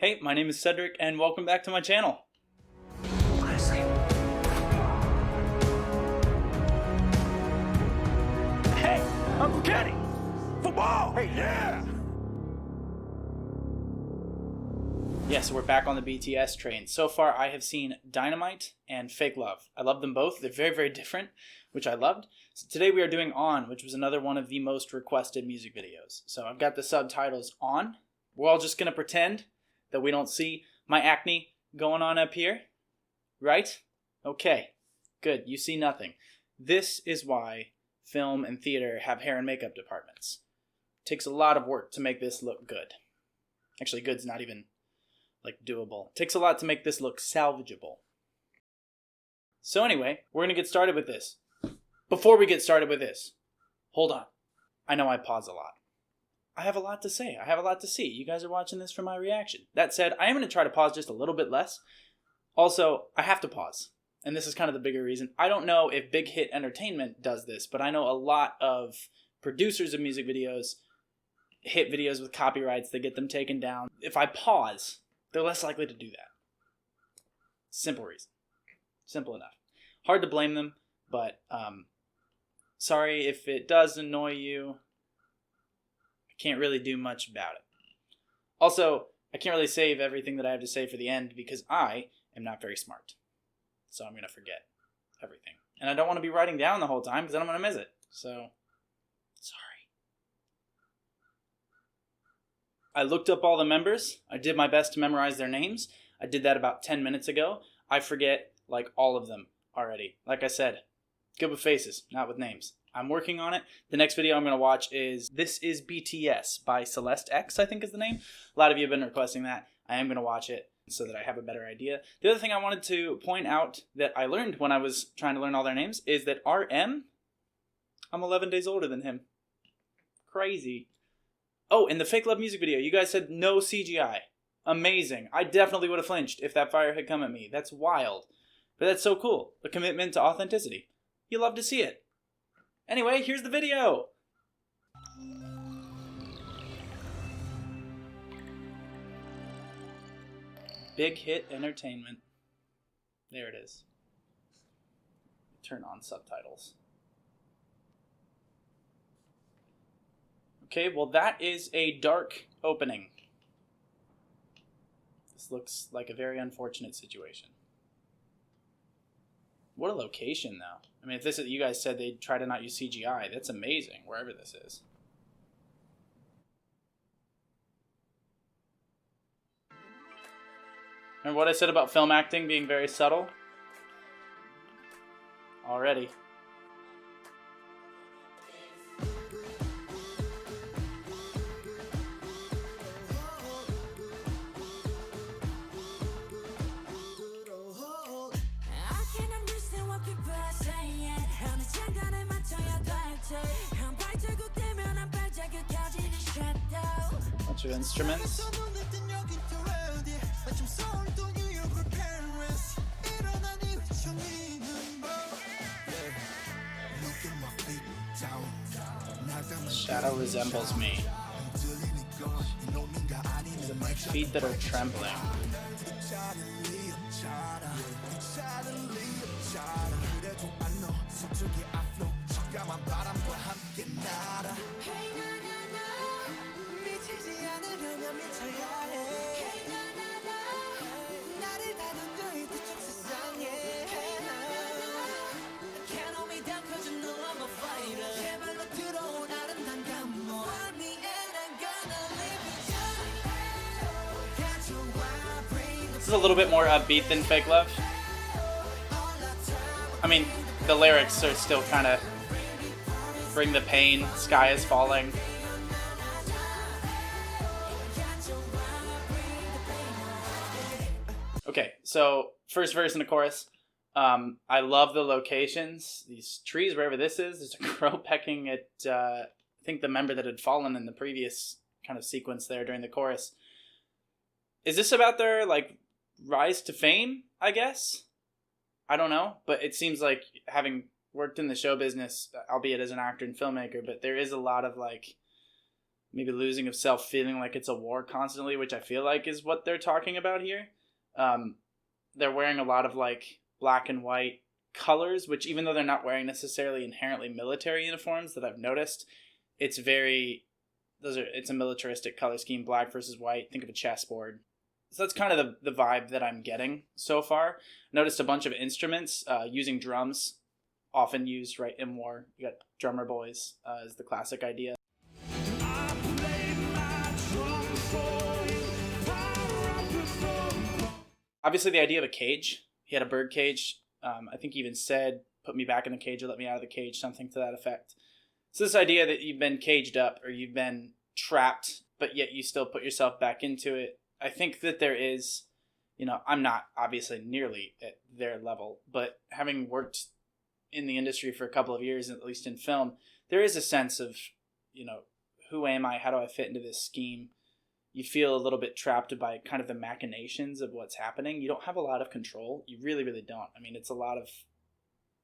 Hey, my name is Cedric, and welcome back to my channel. Hey, Uncle Kenny! Football! Hey, yeah! Yeah, so we're back on the BTS train. So far, I have seen Dynamite and Fake Love. I love them both. They're very, very different, which I loved. So today we are doing On, which was another one of the most requested music videos. So I've got the subtitles on. We're all just going to pretend that we don't see my acne going on up here. Right? Okay. Good. You see nothing. This is why film and theater have hair and makeup departments. It takes a lot of work to make this look good. Actually, good's not even doable. It takes a lot to make this look salvageable. So anyway, we're going to get started with this. Before we get started with this, hold on. I know I pause a lot. I have a lot to say. I have a lot to see. You guys are watching this for my reaction. That said, I am going to try to pause just a little bit less. Also, I have to pause. And this is kind of the bigger reason. I don't know if Big Hit Entertainment does this, but I know a lot of producers of music videos hit videos with copyrights. They get them taken down. If I pause, they're less likely to do that. Simple reason. Simple enough. Hard to blame them, but sorry if it does annoy you. I can't really do much about it. Also, I can't really save everything that I have to say for the end because I am not very smart. So I'm going to forget everything. And I don't want to be writing down the whole time because then I'm going to miss it. So, sorry. I looked up all the members. I did my best to memorize their names. I did that about 10 minutes ago. I forget all of them already. Like I said, good with faces, not with names. I'm working on it. The next video I'm going to watch is This Is BTS by Celeste X, I think is the name. A lot of you have been requesting that. I am going to watch it so that I have a better idea. The other thing I wanted to point out that I learned when I was trying to learn all their names is that RM, I'm 11 days older than him. Crazy. Oh, and the Fake Love music video, you guys said no CGI. Amazing. I definitely would have flinched if that fire had come at me. That's wild. But that's so cool. A commitment to authenticity. You love to see it. Anyway, here's the video. Big Hit Entertainment. There it is. Turn on subtitles. Okay, well that is a dark opening. This looks like a very unfortunate situation. What a location, though. I mean, if this is, you guys said they'd try to not use CGI. That's amazing, wherever this is. Remember what I said about film acting being very subtle? Already. Bunch of instruments. Shadow resembles me. These are my feet that are trembling. This is a little bit more upbeat than Fake Love. I mean, the lyrics are still kind of bring the pain, sky is falling. Okay, so first verse and the chorus. I love the locations. These trees, wherever this is, there's a crow pecking at, I think the member that had fallen in the previous kind of sequence there during the chorus. Is this about their, rise to fame, I guess? I don't know, but it seems like having worked in the show business, albeit as an actor and filmmaker, but there is a lot of maybe losing of self, feeling like it's a war constantly, which I feel like is what they're talking about here. They're wearing a lot of like black and white colors, which even though they're not wearing necessarily inherently military uniforms that I've noticed, it's a militaristic color scheme, black versus white. Think of a chessboard. So that's kind of the vibe that I'm getting so far. Noticed a bunch of instruments using drums, often used right in war. You got drummer boys is the classic idea. Obviously the idea of a cage. He had a bird cage. I think he even said, put me back in the cage or let me out of the cage, something to that effect. So this idea that you've been caged up or you've been trapped, but yet you still put yourself back into it. I think that there is, I'm not obviously nearly at their level, but having worked in the industry for a couple of years, at least in film, there is a sense of, who am I? How do I fit into this scheme? You feel a little bit trapped by kind of the machinations of what's happening. You don't have a lot of control. You really, really don't. I mean, it's a lot of,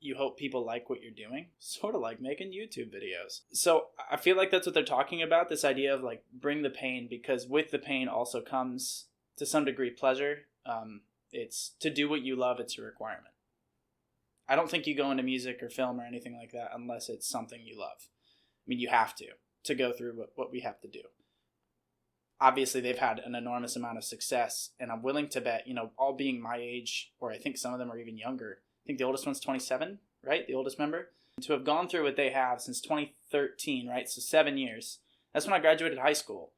you hope people like what you're doing, sort of like making YouTube videos. So I feel like that's what they're talking about, this idea of like bring the pain, because with the pain also comes to some degree pleasure. It's to do what you love, it's a requirement. I don't think you go into music or film or anything like that unless it's something you love. I mean, you have to go through what we have to do. Obviously, they've had an enormous amount of success, and I'm willing to bet, all being my age, or I think some of them are even younger. I think the oldest one's 27, right? The oldest member. To have gone through what they have since 2013, right? So 7 years. That's when I graduated high school.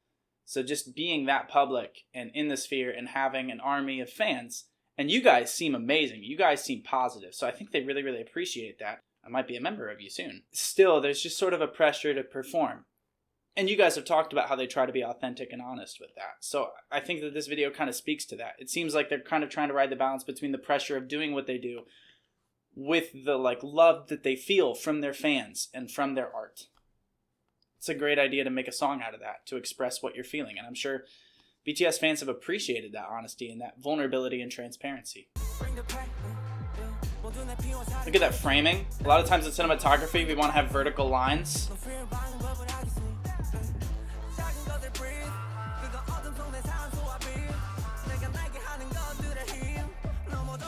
So just being that public and in the sphere and having an army of fans, and you guys seem amazing. You guys seem positive. So I think they really, really appreciate that. I might be a member of you soon. Still, there's just sort of a pressure to perform. And you guys have talked about how they try to be authentic and honest with that. So I think that this video kind of speaks to that. It seems like they're kind of trying to ride the balance between the pressure of doing what they do with the love that they feel from their fans and from their art. It's a great idea to make a song out of that, to express what you're feeling. And I'm sure BTS fans have appreciated that honesty and that vulnerability and transparency. Look at that framing. A lot of times in cinematography, we want to have vertical lines.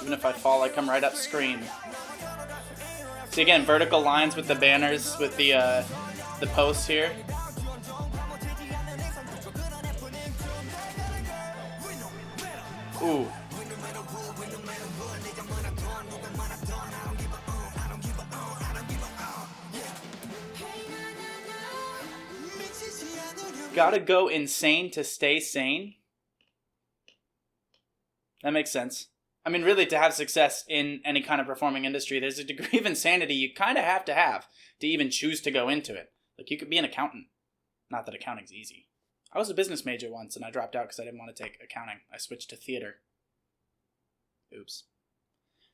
Even if I fall, I come right up screen. See, again, vertical lines with the banners, with the posts here. Ooh. Gotta go insane to stay sane. That makes sense. I mean, really, to have success in any kind of performing industry, there's a degree of insanity you kind of have to even choose to go into it. Like, you could be an accountant. Not that accounting's easy. I was a business major once, and I dropped out because I didn't want to take accounting. I switched to theater. Oops.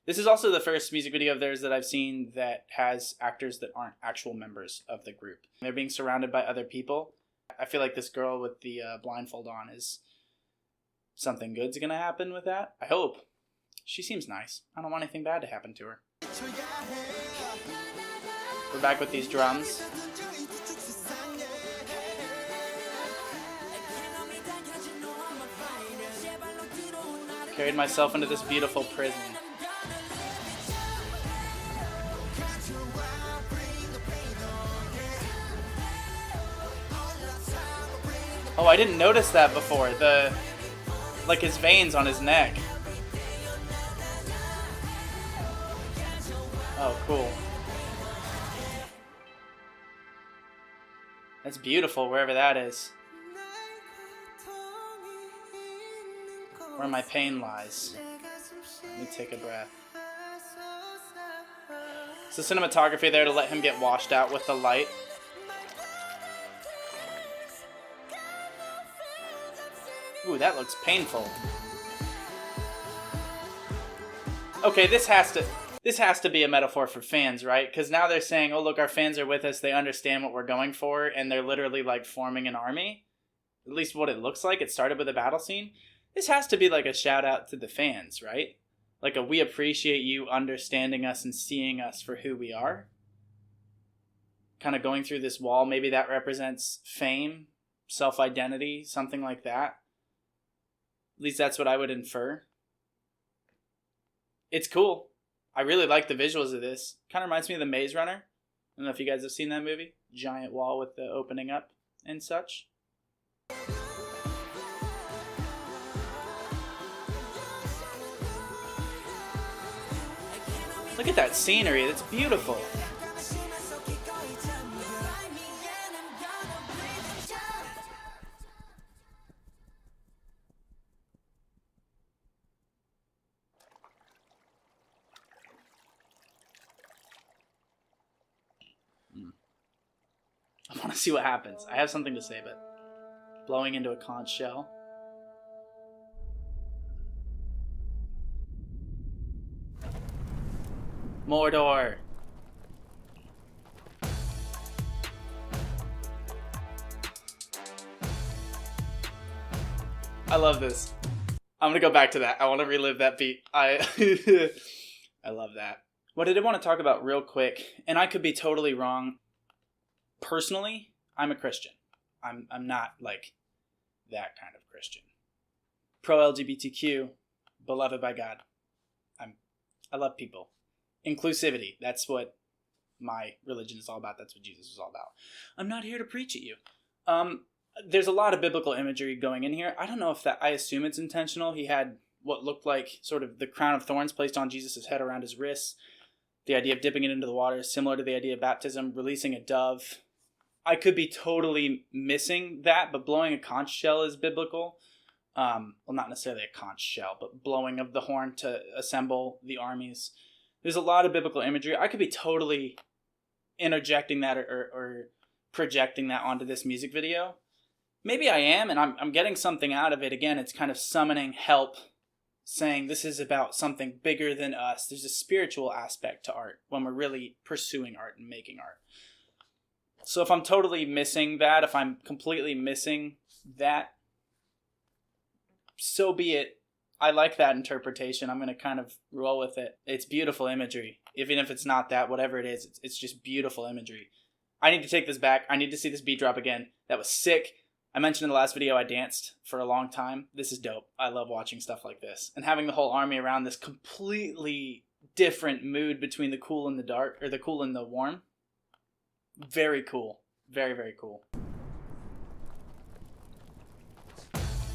This is also the first music video of theirs that I've seen that has actors that aren't actual members of the group. They're being surrounded by other people. I feel like this girl with the blindfold on is something good's going to happen with that. I hope. She seems nice. I don't want anything bad to happen to her. We're back with these drums. Carried myself into this beautiful prison. Oh, I didn't notice that before. Like his veins on his neck. Oh, cool. That's beautiful, wherever that is. Where my pain lies. Let me take a breath. So cinematography there to let him get washed out with the light. Ooh, that looks painful. Okay, this has to be a metaphor for fans, right? Because now they're saying, oh, look, our fans are with us. They understand what we're going for. And they're literally like forming an army. At least what it looks like. It started with a battle scene. This has to be like a shout out to the fans, right? Like a we appreciate you understanding us and seeing us for who we are. Kind of going through this wall. Maybe that represents fame. self-identity, something like that. At least that's what I would infer. It's cool. I really like the visuals of this. Kind of reminds me of The Maze Runner. I don't know if you guys have seen that movie. Giant wall with the opening up and such. Look at that scenery. That's beautiful. I want to see what happens. I have something to say, but blowing into a conch shell. Mordor. I love this. I'm gonna go back to that. I want to relive that beat. I love that. What I did want to talk about real quick, and I could be totally wrong. Personally, I'm a Christian. I'm not like that kind of Christian. Pro LGBTQ, beloved by God. I love people. Inclusivity. That's what my religion is all about. That's what Jesus is all about. I'm not here to preach at you. There's a lot of biblical imagery going in here. I don't know if that, I assume it's intentional. He had what looked like sort of the crown of thorns placed on Jesus' head around his wrists. The idea of dipping it into the water is similar to the idea of baptism, releasing a dove. I could be totally missing that, but blowing a conch shell is biblical. Well, not necessarily a conch shell, but blowing of the horn to assemble the armies. There's a lot of biblical imagery. I could be totally interjecting that or projecting that onto this music video. Maybe I am, and I'm getting something out of it. Again, it's kind of summoning help, saying this is about something bigger than us. There's a spiritual aspect to art when we're really pursuing art and making art. So if I'm totally missing that, if I'm completely missing that, so be it. I like that interpretation. I'm going to kind of roll with it. It's beautiful imagery. Even if it's not that, whatever it is, it's just beautiful imagery. I need to take this back. I need to see this beat drop again. That was sick. I mentioned in the last video I danced for a long time. This is dope. I love watching stuff like this. And having the whole army around this completely different mood between the cool and the dark, or the cool and the warm. Very cool. Very, very cool.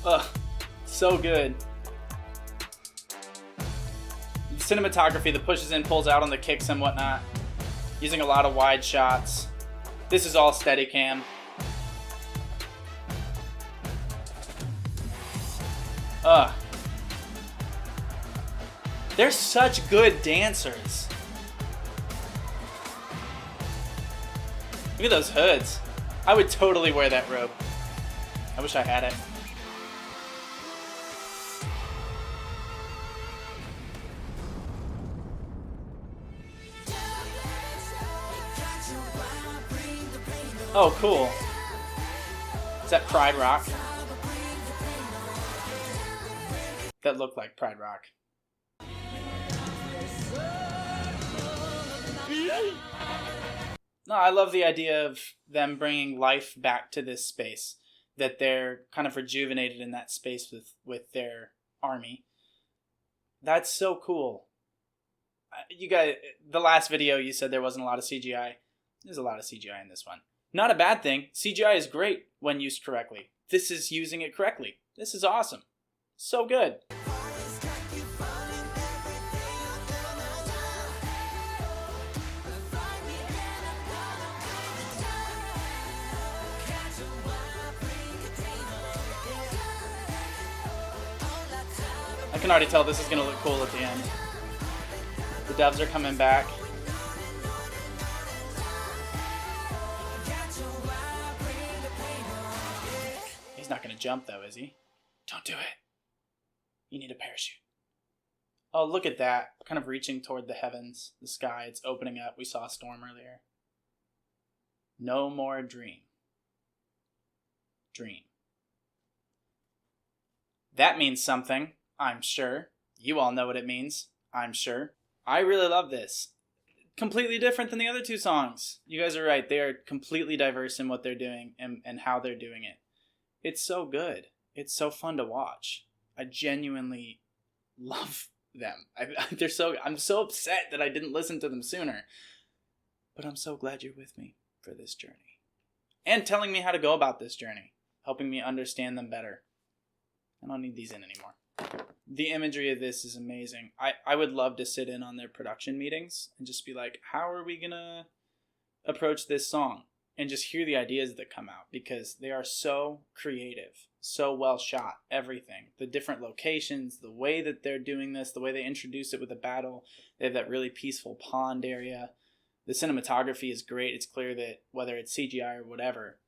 Ugh. So good. The cinematography, the pushes in, pulls out on the kicks and whatnot. Using a lot of wide shots. This is all Steadicam. Ugh. They're such good dancers. Look at those hoods. I would totally wear that robe. I wish I had it. Oh, cool. Is that Pride Rock? That looked like Pride Rock. No, I love the idea of them bringing life back to this space. That they're kind of rejuvenated in that space with their army. That's so cool. You guys, the last video you said there wasn't a lot of CGI. There's a lot of CGI in this one. Not a bad thing. CGI is great when used correctly. This is using it correctly. This is awesome. So good. I can already tell this is going to look cool at the end. The doves are coming back. He's not going to jump though, is he? Don't do it. You need a parachute. Oh, look at that. Kind of reaching toward the heavens, the sky. It's opening up. We saw a storm earlier. No more dream. Dream. That means something, I'm sure. You all know what it means, I'm sure. I really love this. Completely different than the other two songs. You guys are right. They are completely diverse in what they're doing and how they're doing it. It's so good. It's so fun to watch. I genuinely love them. I'm so upset that I didn't listen to them sooner. But I'm so glad you're with me for this journey. And telling me how to go about this journey. Helping me understand them better. I don't need these in anymore. The imagery of this is amazing. I would love to sit in on their production meetings and just be like, how are we going to approach this song? And just hear the ideas that come out, because they are so creative, so well shot, everything. The different locations, the way that they're doing this, the way they introduce it with a battle. They have that really peaceful pond area. The cinematography is great. It's clear that whether it's CGI or whatever,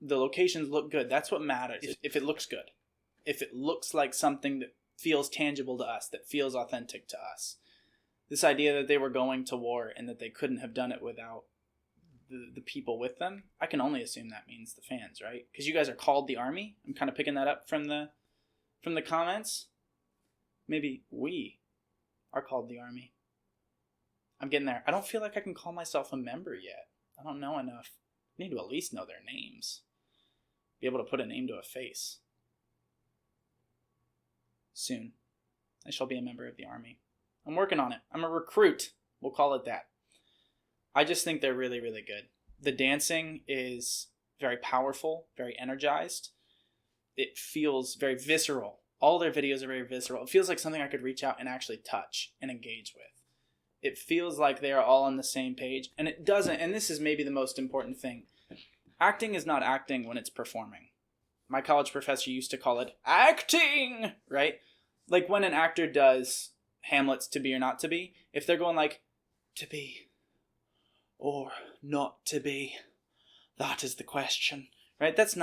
the locations look good. That's what matters. If it looks good. If it looks like something that feels tangible to us, that feels authentic to us. This idea that they were going to war and that they couldn't have done it without the people with them, I can only assume that means the fans, right? Because you guys are called the army. I'm kind of picking that up from the comments. Maybe we are called the army. I'm getting there. I don't feel like I can call myself a member yet. I don't know enough. I need to at least know their names. Be able to put a name to a face. Soon, I shall be a member of the army. I'm working on it. I'm a recruit. We'll call it that. I just think they're really, really good. The dancing is very powerful, very energized. It feels very visceral. All their videos are very visceral. It feels like something I could reach out and actually touch and engage with. It feels like they are all on the same page. And it doesn't, and this is maybe the most important thing. Acting is not acting when it's performing. My college professor used to call it acting, right? Like when an actor does Hamlet's To Be or Not to Be, if they're going like, to be or not to be, that is the question, right? That's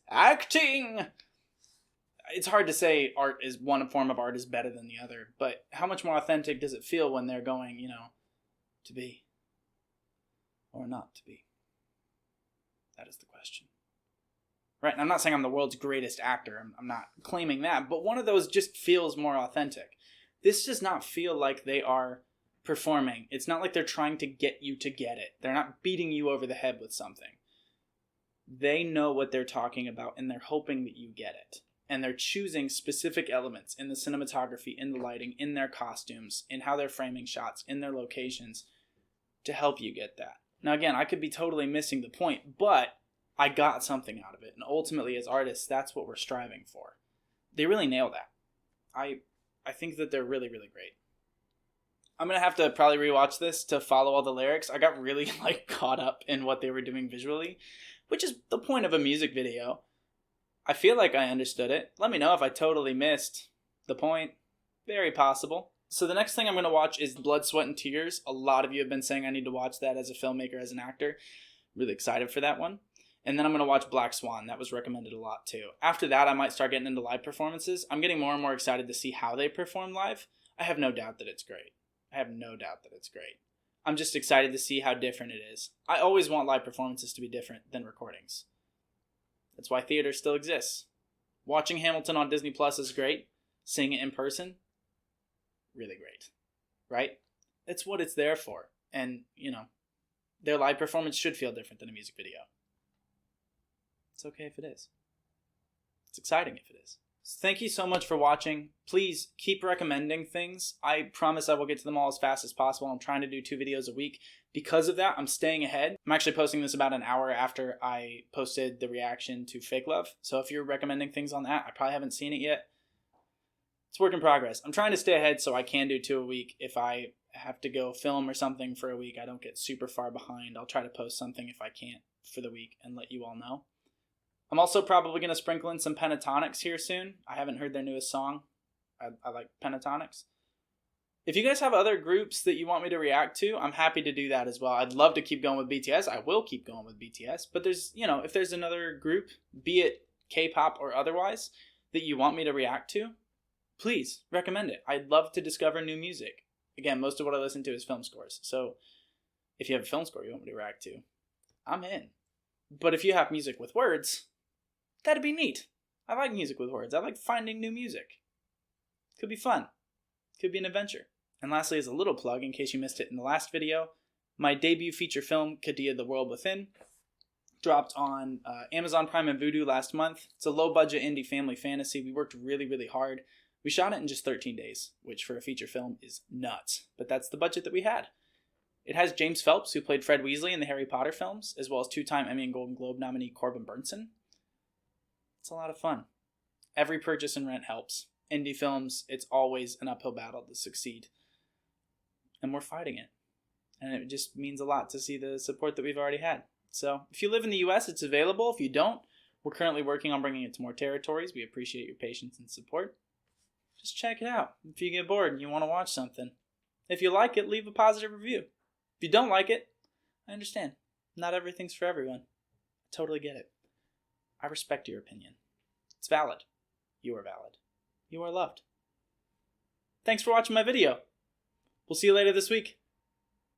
acting. It's hard to say art is one form of art is better than the other, but how much more authentic does it feel when they're going, to be or not to be? That is the question. Right, and I'm not saying I'm the world's greatest actor. I'm not claiming that, but one of those just feels more authentic. This does not feel like they are performing. It's not like they're trying to get you to get it. They're not beating you over the head with something. They know what they're talking about, and they're hoping that you get it. And they're choosing specific elements in the cinematography, in the lighting, in their costumes, in how they're framing shots, in their locations, to help you get that. Now again, I could be totally missing the point, but I got something out of it. And ultimately, as artists, that's what we're striving for. They really nail that. I think that they're really, really great. I'm going to have to probably rewatch this to follow all the lyrics. I got really caught up in what they were doing visually, which is the point of a music video. I feel like I understood it. Let me know if I totally missed the point. Very possible. So the next thing I'm going to watch is Blood, Sweat, and Tears. A lot of you have been saying I need to watch that as a filmmaker, as an actor. Really excited for that one. And then I'm going to watch Black Swan. That was recommended a lot too. After that, I might start getting into live performances. I'm getting more and more excited to see how they perform live. I have no doubt that it's great. I'm just excited to see how different it is. I always want live performances to be different than recordings. That's why theater still exists. Watching Hamilton on Disney Plus is great. Seeing it in person, really great. Right? It's what it's there for. And, their live performance should feel different than a music video. It's okay if it is. It's exciting if it is. So thank you so much for watching. Please keep recommending things. I promise I will get to them all as fast as possible. I'm trying to do 2 videos a week. Because of that, I'm staying ahead. I'm actually posting this about an hour after I posted the reaction to Fake Love. So if you're recommending things on that, I probably haven't seen it yet. It's work in progress. I'm trying to stay ahead so I can do 2 a week. If I have to go film or something for a week, I don't get super far behind. I'll try to post something if I can't for the week and let you all know. I'm also probably going to sprinkle in some Pentatonix here soon. I haven't heard their newest song. I like Pentatonix. If you guys have other groups that you want me to react to, I'm happy to do that as well. I'd love to keep going with BTS. I will keep going with BTS. But there's, if there's another group, be it K-pop or otherwise, that you want me to react to, please recommend it. I'd love to discover new music. Again, most of what I listen to is film scores. So if you have a film score you want me to react to, I'm in. But if you have music with words, that'd be neat. I like music with words. I like finding new music. Could be fun. Could be an adventure. And lastly, as a little plug, in case you missed it in the last video, my debut feature film, Kadia the World Within, dropped on Amazon Prime and Vudu last month. It's a low-budget indie family fantasy. We worked really, really hard. We shot it in just 13 days, which for a feature film is nuts. But that's the budget that we had. It has James Phelps, who played Fred Weasley in the Harry Potter films, as well as two-time Emmy and Golden Globe nominee Corbin Burnson. It's a lot of fun. Every purchase and rent helps. Indie films, it's always an uphill battle to succeed. And we're fighting it. And it just means a lot to see the support that we've already had. So if you live in the US, it's available. If you don't, we're currently working on bringing it to more territories. We appreciate your patience and support. Just check it out if you get bored and you want to watch something. If you like it, leave a positive review. If you don't like it, I understand. Not everything's for everyone. I totally get it. I respect your opinion. It's valid. You are valid. You are loved. Thanks for watching my video. We'll see you later this week.